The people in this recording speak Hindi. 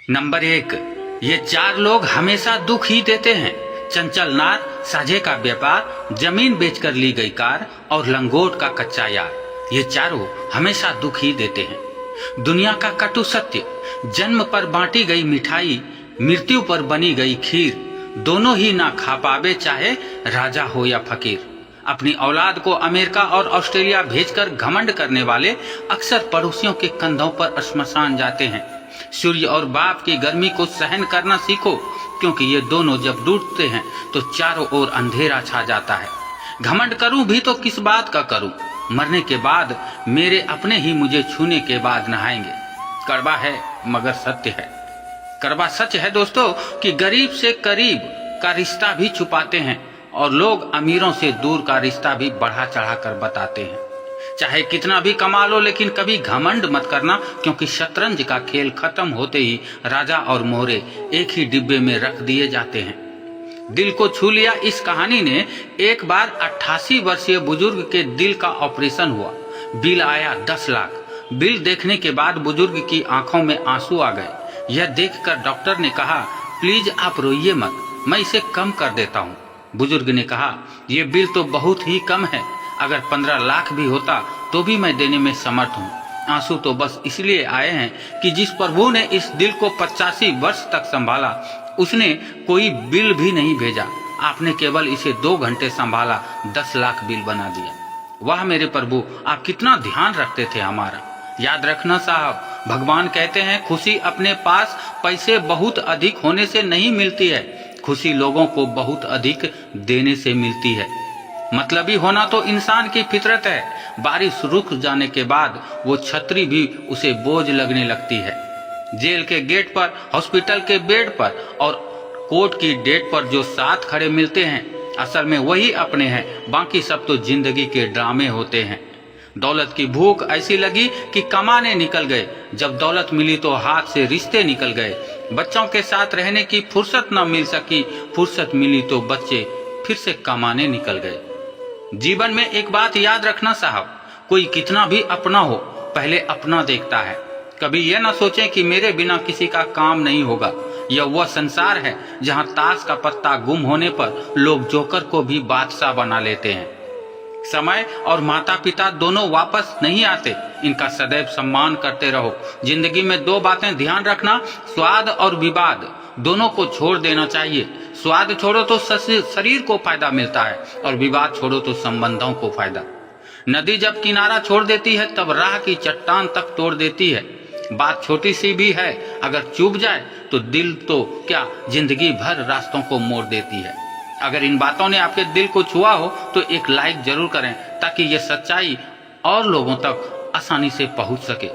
नंबर 1, ये 4 लोग हमेशा दुख ही देते हैं। चंचल नार, साझे का व्यापार, जमीन बेचकर ली गई कार और लंगोट का कच्चा यार, ये चारों हमेशा दुख ही देते हैं। दुनिया का कटु सत्य, जन्म पर बांटी गई मिठाई, मृत्यु पर बनी गई खीर, दोनों ही ना खा पावे चाहे राजा हो या फकीर। अपनी औलाद को अमेरिका और ऑस्ट्रेलिया भेजकर घमंड करने वाले अक्सर पड़ोसियों के कंधों पर श्मशान जाते हैं। सूर्य और बाप की गर्मी को सहन करना सीखो, क्योंकि ये दोनों जब डूबते हैं तो चारों ओर अंधेरा छा जाता है। घमंड करूं भी तो किस बात का करूं, मरने के बाद मेरे अपने ही मुझे छूने के बाद नहाएंगे। कड़वा है मगर सत्य है। कड़वा सच है दोस्तों कि गरीब से करीब का रिश्ता भी छुपाते हैं और लोग अमीरों से दूर का रिश्ता भी बढ़ा चढ़ा कर बताते हैं। चाहे कितना भी कमा लो, लेकिन कभी घमंड मत करना, क्योंकि शतरंज का खेल खत्म होते ही राजा और मोहरे एक ही डिब्बे में रख दिए जाते हैं। दिल को छू लिया इस कहानी ने। एक बार 88 वर्षीय बुजुर्ग के दिल का ऑपरेशन हुआ। बिल आया 10 लाख। बिल देखने के बाद बुजुर्ग की आंखों में आंसू आ गए। यह देखकर डॉक्टर ने कहा, प्लीज आप रोइए मत, मैं इसे कम कर देता हूँ। बुजुर्ग ने कहा, ये बिल तो बहुत ही कम है, अगर 15 लाख भी होता तो भी मैं देने में समर्थ हूँ। आंसू तो बस इसलिए आए हैं कि जिस प्रभु ने इस दिल को 85 वर्ष तक संभाला, उसने कोई बिल भी नहीं भेजा। आपने केवल इसे 2 घंटे संभाला, 10 लाख बिल बना दिया। वाह मेरे प्रभु, आप कितना ध्यान रखते थे हमारा। याद रखना साहब, भगवान कहते हैं खुशी अपने पास पैसे बहुत अधिक होने से नहीं मिलती है, खुशी लोगों को बहुत अधिक देने से मिलती है। मतलबी होना तो इंसान की फितरत है। बारिश रुक जाने के बाद वो छतरी भी उसे बोझ लगने लगती है। जेल के गेट पर, हॉस्पिटल के बेड पर और कोर्ट की डेट पर जो साथ खड़े मिलते हैं, असल में वही अपने हैं, बाकी सब तो जिंदगी के ड्रामे होते हैं। दौलत की भूख ऐसी लगी कि कमाने निकल गए। जब दौलत मिली तो हाथ से रिश्ते निकल गए। बच्चों के साथ रहने की फुर्सत न मिल सकी, फुर्सत मिली तो बच्चे फिर से कमाने निकल गए। जीवन में एक बात याद रखना साहब, कोई कितना भी अपना हो, पहले अपना देखता है। कभी यह ना सोचें कि मेरे बिना किसी का काम नहीं होगा। यह वह संसार है जहां ताश का पत्ता गुम होने पर लोग जोकर को भी बादशाह बना लेते हैं। समय और माता पिता दोनों वापस नहीं आते, इनका सदैव सम्मान करते रहो। जिंदगी में 2 बातें ध्यान रखना, स्वाद और विवाद, दोनों को छोड़ देना चाहिए। स्वाद छोड़ो तो शरीर को फायदा मिलता है और विवाद छोड़ो तो संबंधों को फायदा। नदी जब किनारा छोड़ देती है तब राह की चट्टान तक तोड़ देती है। बात छोटी सी भी है, अगर चूक जाए तो दिल तो क्या जिंदगी भर रास्तों को मोड़ देती है। अगर इन बातों ने आपके दिल को छुआ हो तो एक लाइक जरूर करें, ताकि ये सच्चाई और लोगों तक आसानी से पहुंच सके।